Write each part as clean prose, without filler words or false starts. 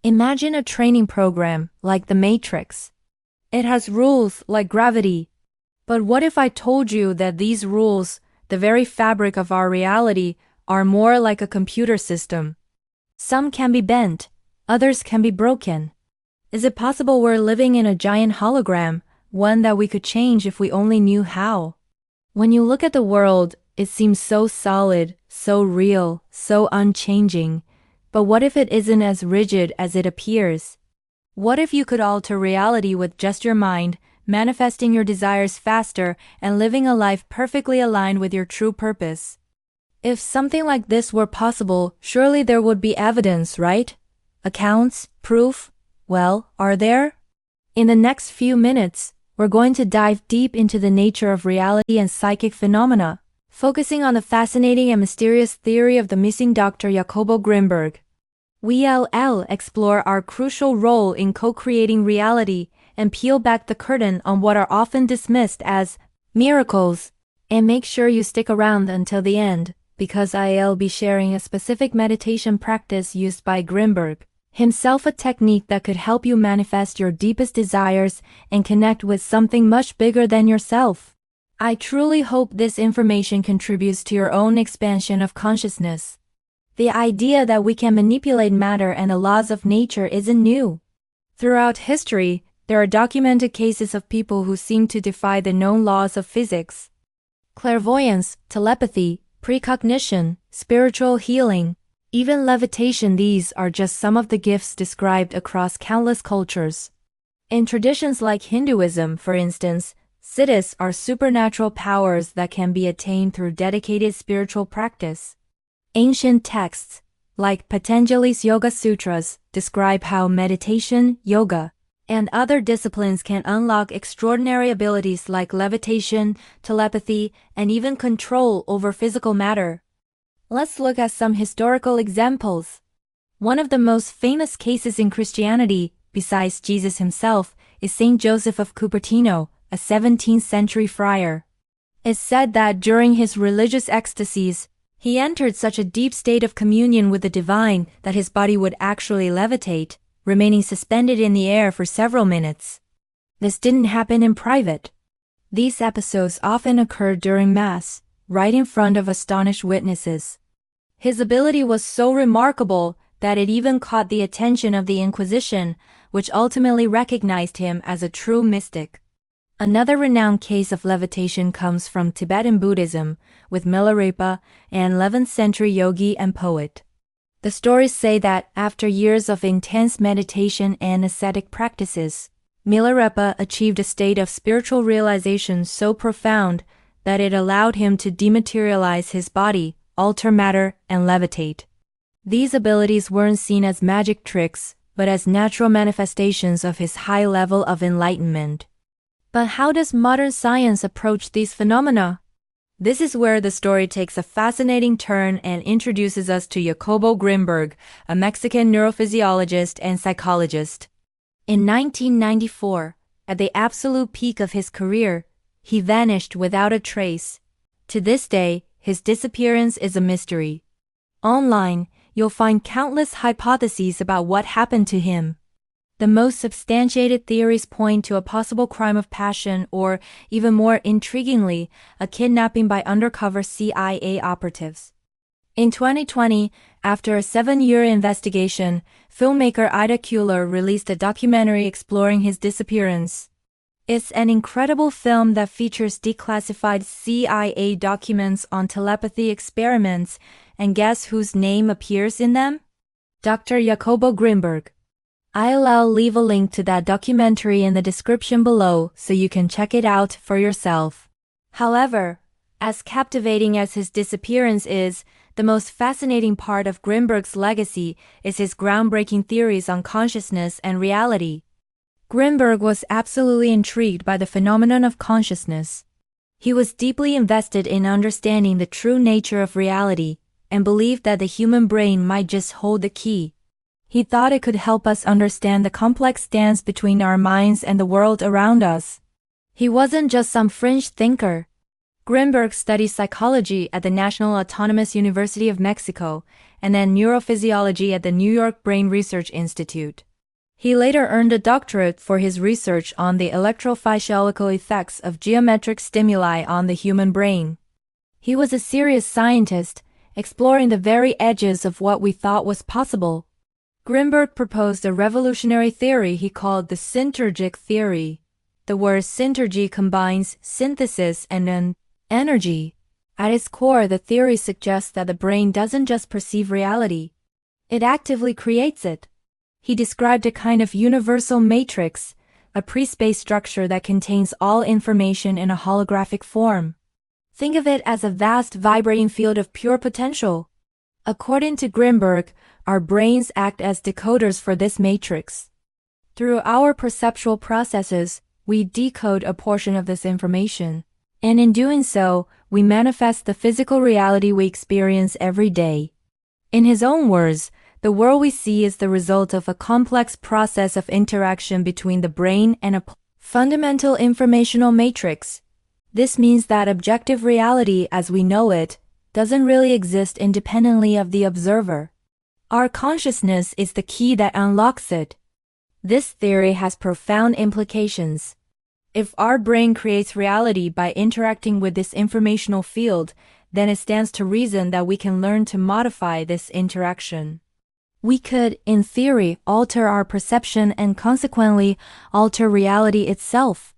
Imagine a training program like the Matrix. It has rules like gravity. But what if I told you that these rules, the very fabric of our reality, are more like a computer system? Some can be bent, others can be broken. Is it possible we're living in a giant hologram, one that we could change if we only knew how? When you look at the world, it seems so solid, so real, so unchanging. But what if it isn't as rigid as it appears? What if you could alter reality with just your mind, manifesting your desires faster and living a life perfectly aligned with your true purpose? If something like this were possible, surely there would be evidence, right? Accounts, proof? Well, are there? In the next few minutes, we're going to dive deep into the nature of reality and psychic phenomena, focusing on the fascinating and mysterious theory of the missing Dr. Jacobo Grimberg. We'll explore our crucial role in co-creating reality and peel back the curtain on what are often dismissed as miracles. And make sure you stick around until the end, because I'll be sharing a specific meditation practice used by Grimberg himself, a technique that could help you manifest your deepest desires and connect with something much bigger than yourself. I truly hope this information contributes to your own expansion of consciousness. The idea that we can manipulate matter and the laws of nature isn't new. Throughout history, there are documented cases of people who seem to defy the known laws of physics. Clairvoyance, telepathy, precognition, spiritual healing, even levitation, these are just some of the gifts described across countless cultures. In traditions like Hinduism, for instance, siddhis are supernatural powers that can be attained through dedicated spiritual practice. Ancient texts, like Patanjali's Yoga Sutras, describe how meditation, yoga, and other disciplines can unlock extraordinary abilities like levitation, telepathy, and even control over physical matter. Let's look at some historical examples. One of the most famous cases in Christianity, besides Jesus himself, is Saint Joseph of Cupertino, a 17th century friar. It's said that during his religious ecstasies, he entered such a deep state of communion with the divine that his body would actually levitate, remaining suspended in the air for several minutes. This didn't happen in private. These episodes often occurred during Mass, right in front of astonished witnesses. His ability was so remarkable that it even caught the attention of the Inquisition, which ultimately recognized him as a true mystic. Another renowned case of levitation comes from Tibetan Buddhism, with Milarepa, an 11th century yogi and poet. The stories say that after years of intense meditation and ascetic practices, Milarepa achieved a state of spiritual realization so profound that it allowed him to dematerialize his body, alter matter, and levitate. These abilities weren't seen as magic tricks, but as natural manifestations of his high level of enlightenment. But how does modern science approach these phenomena? This is where the story takes a fascinating turn and introduces us to Jacobo Grimberg, a Mexican neurophysiologist and psychologist. In 1994, at the absolute peak of his career, he vanished without a trace. To this day, his disappearance is a mystery. Online, you'll find countless hypotheses about what happened to him. The most substantiated theories point to a possible crime of passion or, even more intriguingly, a kidnapping by undercover CIA operatives. In 2020, after a 7-year investigation, filmmaker Ida Kuehler released a documentary exploring his disappearance. It's an incredible film that features declassified CIA documents on telepathy experiments, and guess whose name appears in them? Dr. Jacobo Grimberg. I'll leave a link to that documentary in the description below so you can check it out for yourself. However, as captivating as his disappearance is, the most fascinating part of Grimberg's legacy is his groundbreaking theories on consciousness and reality. Grimberg was absolutely intrigued by the phenomenon of consciousness. He was deeply invested in understanding the true nature of reality and believed that the human brain might just hold the key. He thought it could help us understand the complex dance between our minds and the world around us. He wasn't just some fringe thinker. Grinberg studied psychology at the National Autonomous University of Mexico and then neurophysiology at the New York Brain Research Institute. He later earned a doctorate for his research on the electrophysiological effects of geometric stimuli on the human brain. He was a serious scientist, exploring the very edges of what we thought was possible. Grinberg proposed a revolutionary theory he called the synergic theory. The word synergy combines synthesis and energy. At its core, the theory suggests that the brain doesn't just perceive reality. It actively creates it. He described a kind of universal matrix, a pre-space structure that contains all information in a holographic form. Think of it as a vast vibrating field of pure potential. According to Grinberg, our brains act as decoders for this matrix. Through our perceptual processes, we decode a portion of this information. And in doing so, we manifest the physical reality we experience every day. In his own words, the world we see is the result of a complex process of interaction between the brain and a fundamental informational matrix. This means that objective reality as we know it doesn't really exist independently of the observer. Our consciousness is the key that unlocks it. This theory has profound implications. If our brain creates reality by interacting with this informational field, then it stands to reason that we can learn to modify this interaction. We could, in theory, alter our perception and consequently alter reality itself.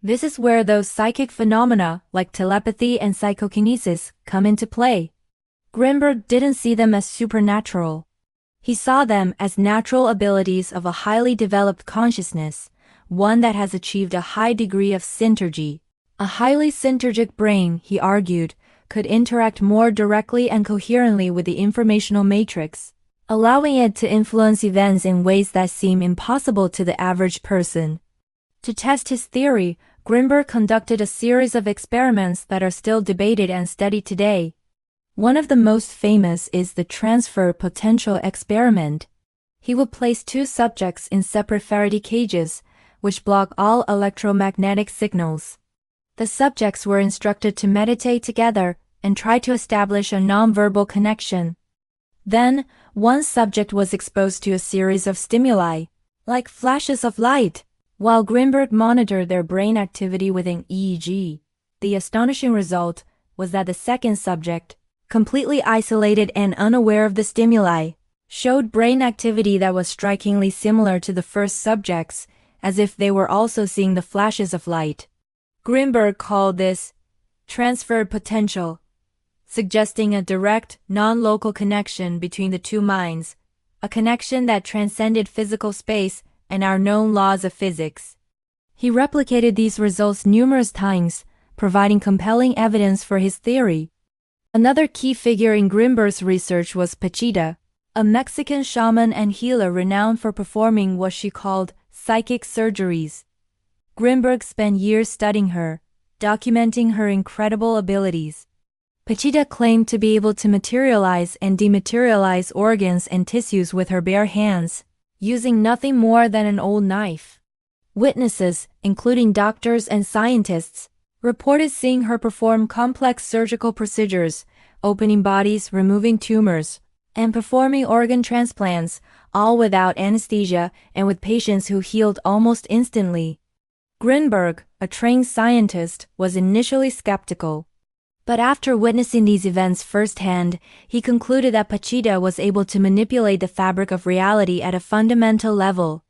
This is where those psychic phenomena like telepathy and psychokinesis come into play. Grinberg didn't see them as supernatural. He saw them as natural abilities of a highly developed consciousness, one that has achieved a high degree of synergy. A highly synergic brain, he argued, could interact more directly and coherently with the informational matrix, allowing it to influence events in ways that seem impossible to the average person. To test his theory, Grinberg conducted a series of experiments that are still debated and studied today. One of the most famous is the transfer potential experiment. He would place two subjects in separate Faraday cages, which block all electromagnetic signals. The subjects were instructed to meditate together and try to establish a nonverbal connection. Then, one subject was exposed to a series of stimuli, like flashes of light, while Grinberg monitored their brain activity with an EEG. The astonishing result was that the second subject, completely isolated and unaware of the stimuli, showed brain activity that was strikingly similar to the first subjects, as if they were also seeing the flashes of light. Grinberg called this transferred potential, suggesting a direct, non-local connection between the two minds, a connection that transcended physical space and our known laws of physics. He replicated these results numerous times, providing compelling evidence for his theory. Another key figure in Grinberg's research was Pachita, a Mexican shaman and healer renowned for performing what she called psychic surgeries. Grinberg spent years studying her, documenting her incredible abilities. Pachita claimed to be able to materialize and dematerialize organs and tissues with her bare hands, using nothing more than an old knife. Witnesses, including doctors and scientists, reported seeing her perform complex surgical procedures, opening bodies, removing tumors, and performing organ transplants, all without anesthesia and with patients who healed almost instantly. Grinberg, a trained scientist, was initially skeptical. But after witnessing these events firsthand, he concluded that Pachita was able to manipulate the fabric of reality at a fundamental level.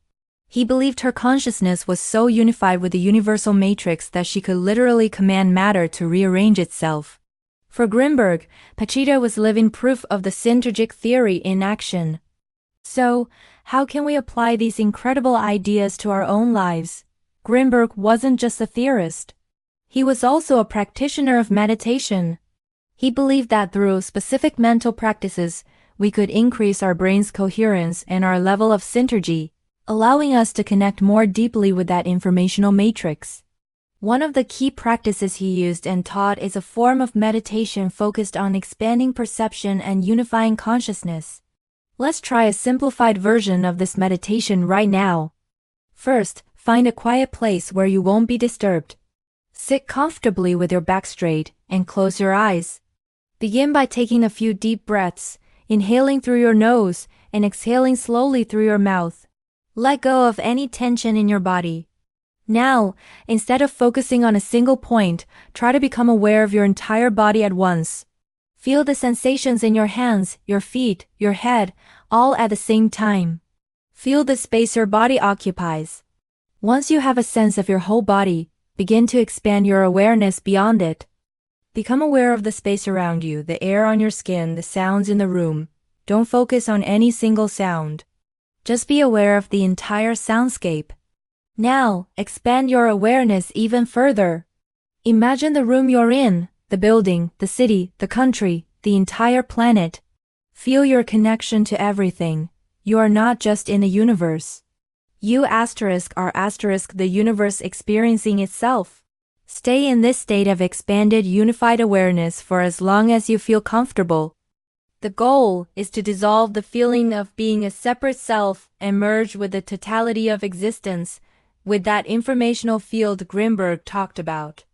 He believed her consciousness was so unified with the universal matrix that she could literally command matter to rearrange itself. For Grinberg, Pachita was living proof of the synergic theory in action. So, how can we apply these incredible ideas to our own lives? Grinberg wasn't just a theorist. He was also a practitioner of meditation. He believed that through specific mental practices, we could increase our brain's coherence and our level of synergy, allowing us to connect more deeply with that informational matrix. One of the key practices he used and taught is a form of meditation focused on expanding perception and unifying consciousness. Let's try a simplified version of this meditation right now. First, find a quiet place where you won't be disturbed. Sit comfortably with your back straight and close your eyes. Begin by taking a few deep breaths, inhaling through your nose and exhaling slowly through your mouth. Let go of any tension in your body. Now, instead of focusing on a single point, try to become aware of your entire body at once. Feel the sensations in your hands, your feet, your head, all at the same time. Feel the space your body occupies. Once you have a sense of your whole body, begin to expand your awareness beyond it. Become aware of the space around you, the air on your skin, the sounds in the room. Don't focus on any single sound. Just be aware of the entire soundscape. Now, expand your awareness even further. Imagine the room you're in, the building, the city, the country, the entire planet. Feel your connection to everything. You are not just in a universe. You are the universe experiencing itself. Stay in this state of expanded unified awareness for as long as you feel comfortable. The goal is to dissolve the feeling of being a separate self and merge with the totality of existence, with that informational field Grimberg talked about.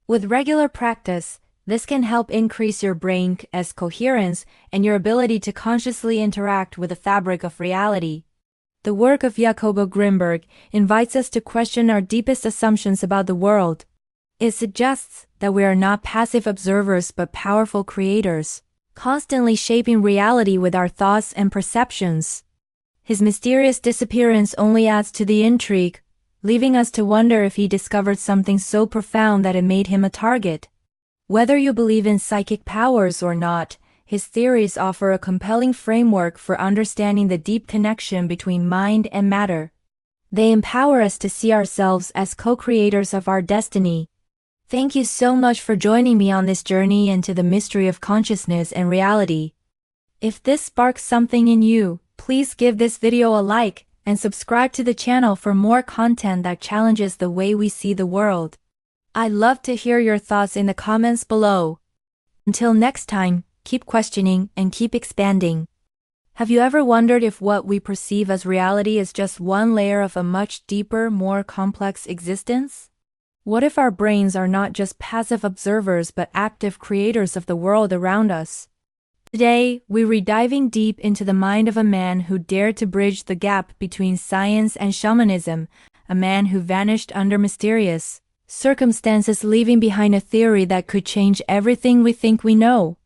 With regular practice, this can help increase your brain's coherence and your ability to consciously interact with the fabric of reality. The work of Jacobo Grimberg invites us to question our deepest assumptions about the world. It suggests that we are not passive observers but powerful creators, constantly shaping reality with our thoughts and perceptions. His mysterious disappearance only adds to the intrigue, leaving us to wonder if he discovered something so profound that it made him a target. Whether you believe in psychic powers or not, his theories offer a compelling framework for understanding the deep connection between mind and matter. They empower us to see ourselves as co-creators of our destiny. Thank you so much for joining me on this journey into the mystery of consciousness and reality. If this sparks something in you, please give this video a like and subscribe to the channel for more content that challenges the way we see the world. I'd love to hear your thoughts in the comments below. Until next time, keep questioning and keep expanding. Have you ever wondered if what we perceive as reality is just one layer of a much deeper, more complex existence? What if our brains are not just passive observers but active creators of the world around us? Today, we're diving deep into the mind of a man who dared to bridge the gap between science and shamanism, a man who vanished under mysterious circumstances, leaving behind a theory that could change everything we think we know.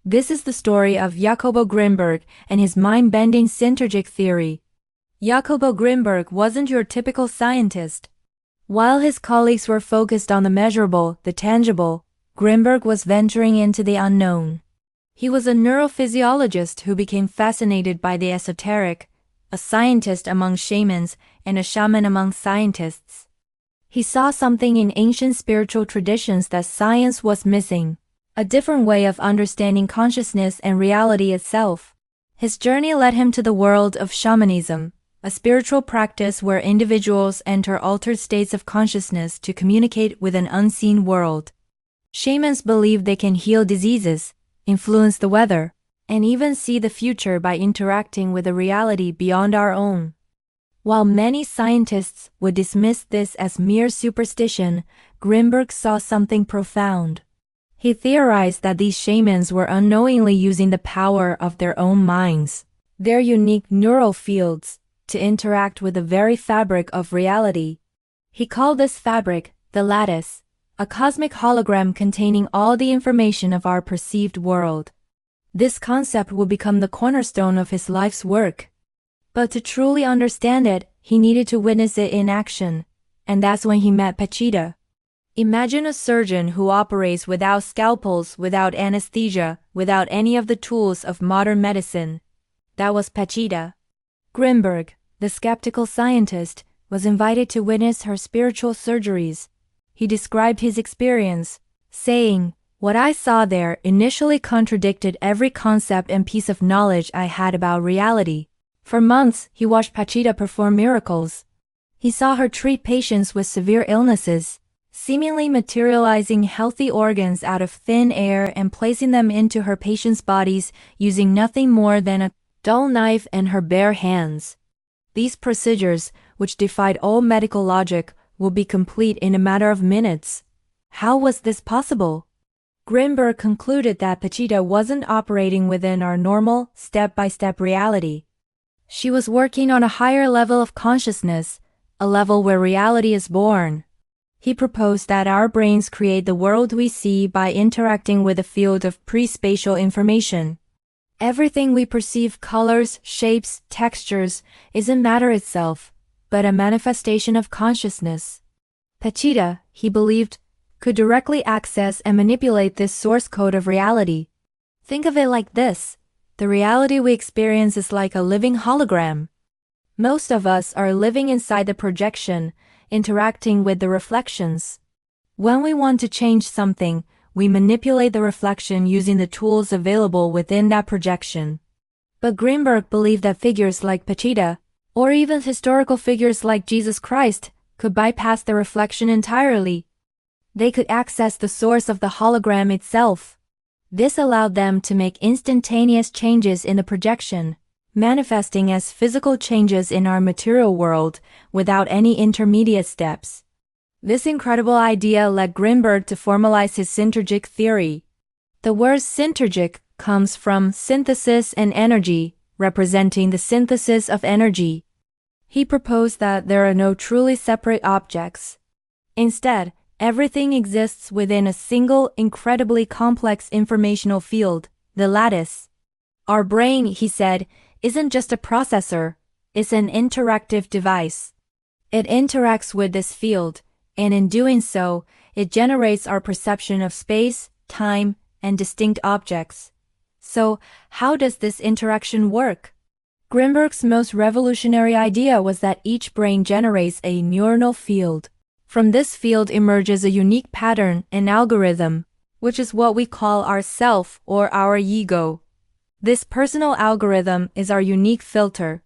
This is the story of Jacobo Grimberg and his mind-bending synergic theory. Jacobo Grimberg wasn't your typical scientist. While his colleagues were focused on the measurable, the tangible, Grimberg was venturing into the unknown. He was a neurophysiologist who became fascinated by the esoteric, a scientist among shamans and a shaman among scientists. He saw something in ancient spiritual traditions that science was missing, a different way of understanding consciousness and reality itself. His journey led him to the world of shamanism, a spiritual practice where individuals enter altered states of consciousness to communicate with an unseen world. Shamans believe they can heal diseases, influence the weather, and even see the future by interacting with a reality beyond our own. While many scientists would dismiss this as mere superstition, Grimberg saw something profound. He theorized that these shamans were unknowingly using the power of their own minds, their unique neural fields, to interact with the very fabric of reality. He called this fabric the lattice, a cosmic hologram containing all the information of our perceived world. This concept would become the cornerstone of his life's work. But to truly understand it, he needed to witness it in action, and that's when he met Pachita. Imagine a surgeon who operates without scalpels, without anesthesia, without any of the tools of modern medicine. That was Pachita. Grimberg, the skeptical scientist, was invited to witness her spiritual surgeries. He described his experience, saying, "What I saw there initially contradicted every concept and piece of knowledge I had about reality." For months, he watched Pachita perform miracles. He saw her treat patients with severe illnesses, seemingly materializing healthy organs out of thin air and placing them into her patients' bodies using nothing more than a dull knife and her bare hands. These procedures, which defied all medical logic, will be complete in a matter of minutes. How was this possible? Grimberg concluded that Pachita wasn't operating within our normal, step-by-step reality. She was working on a higher level of consciousness, a level where reality is born. He proposed that our brains create the world we see by interacting with a field of pre-spatial information. Everything we perceive, colors, shapes, textures, isn't matter itself, but a manifestation of consciousness. Pachita, he believed, could directly access and manipulate this source code of reality. Think of it like this: the reality we experience is like a living hologram. Most of us are living inside the projection, interacting with the reflections. When we want to change something, we manipulate the reflection using the tools available within that projection. But Grimberg believed that figures like Pachita, or even historical figures like Jesus Christ, could bypass the reflection entirely. They could access the source of the hologram itself. This allowed them to make instantaneous changes in the projection, manifesting as physical changes in our material world without any intermediate steps. This incredible idea led Grimberg to formalize his synergic theory. The word synergic comes from synthesis and energy, representing the synthesis of energy. He proposed that there are no truly separate objects. Instead, everything exists within a single, incredibly complex informational field, the lattice. Our brain, he said, isn't just a processor, it's an interactive device. It interacts with this field, and in doing so, it generates our perception of space, time, and distinct objects. So, how does this interaction work? Grimberg's most revolutionary idea was that each brain generates a neuronal field. From this field emerges a unique pattern and algorithm, which is what we call our self or our ego. This personal algorithm is our unique filter.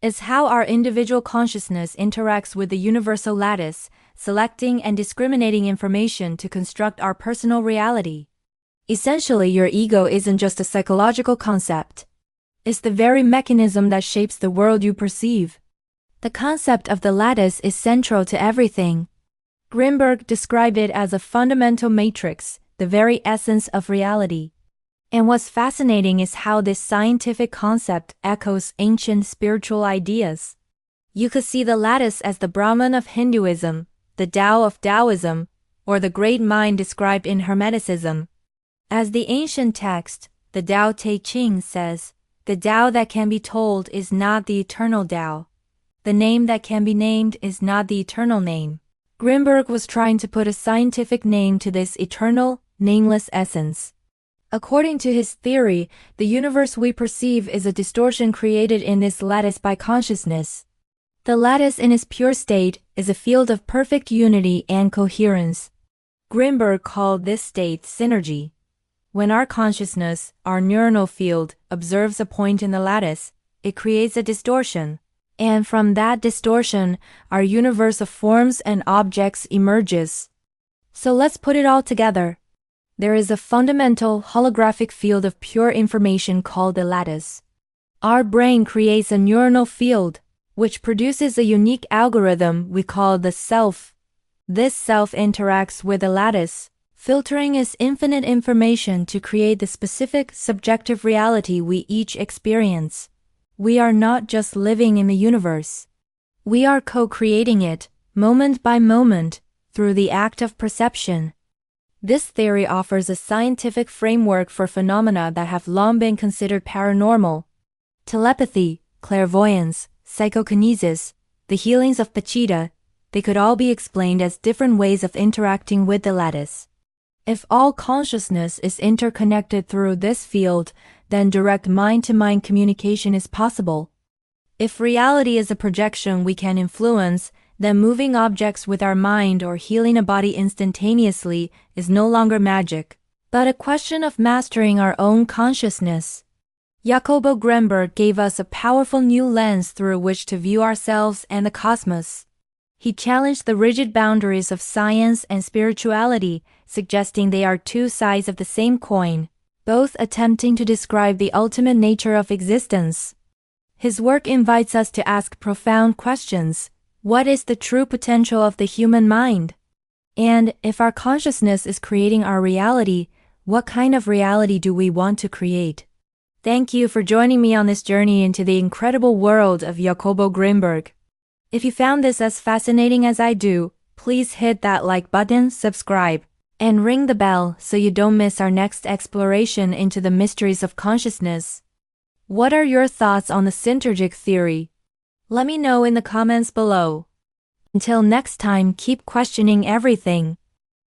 It's how our individual consciousness interacts with the universal lattice, selecting and discriminating information to construct our personal reality. Essentially, your ego isn't just a psychological concept. It's the very mechanism that shapes the world you perceive. The concept of the lattice is central to everything. Grimberg described it as a fundamental matrix, the very essence of reality. And what's fascinating is how this scientific concept echoes ancient spiritual ideas. You could see the lattice as the Brahman of Hinduism, the Tao of Taoism, or the great mind described in Hermeticism. As the ancient text, the Tao Te Ching says, the Tao that can be told is not the eternal Tao. The name that can be named is not the eternal name. Grimberg was trying to put a scientific name to this eternal, nameless essence. According to his theory, the universe we perceive is a distortion created in this lattice by consciousness. The lattice in its pure state is a field of perfect unity and coherence. Grimberg called this state synergy. When our consciousness, our neuronal field, observes a point in the lattice, it creates a distortion. And from that distortion, our universe of forms and objects emerges. So let's put it all together. There is a fundamental holographic field of pure information called the lattice. Our brain creates a neuronal field, which produces a unique algorithm we call the self. This self interacts with the lattice, filtering its infinite information to create the specific subjective reality we each experience. We are not just living in the universe. We are co-creating it, moment by moment, through the act of perception. This theory offers a scientific framework for phenomena that have long been considered paranormal. Telepathy, clairvoyance, psychokinesis, the healings of Pachita, they could all be explained as different ways of interacting with the lattice. If all consciousness is interconnected through this field, then direct mind-to-mind communication is possible. If reality is a projection we can influence, then moving objects with our mind or healing a body instantaneously is no longer magic, but a question of mastering our own consciousness. Jacobo Grimberg gave us a powerful new lens through which to view ourselves and the cosmos. He challenged the rigid boundaries of science and spirituality, suggesting they are two sides of the same coin, both attempting to describe the ultimate nature of existence. His work invites us to ask profound questions. What is the true potential of the human mind? And if our consciousness is creating our reality, what kind of reality do we want to create? Thank you for joining me on this journey into the incredible world of Jacobo Grimberg. If you found this as fascinating as I do, please hit that like button, subscribe, and ring the bell so you don't miss our next exploration into the mysteries of consciousness. What are your thoughts on the synergic theory? Let me know in the comments below. Until next time, keep questioning everything.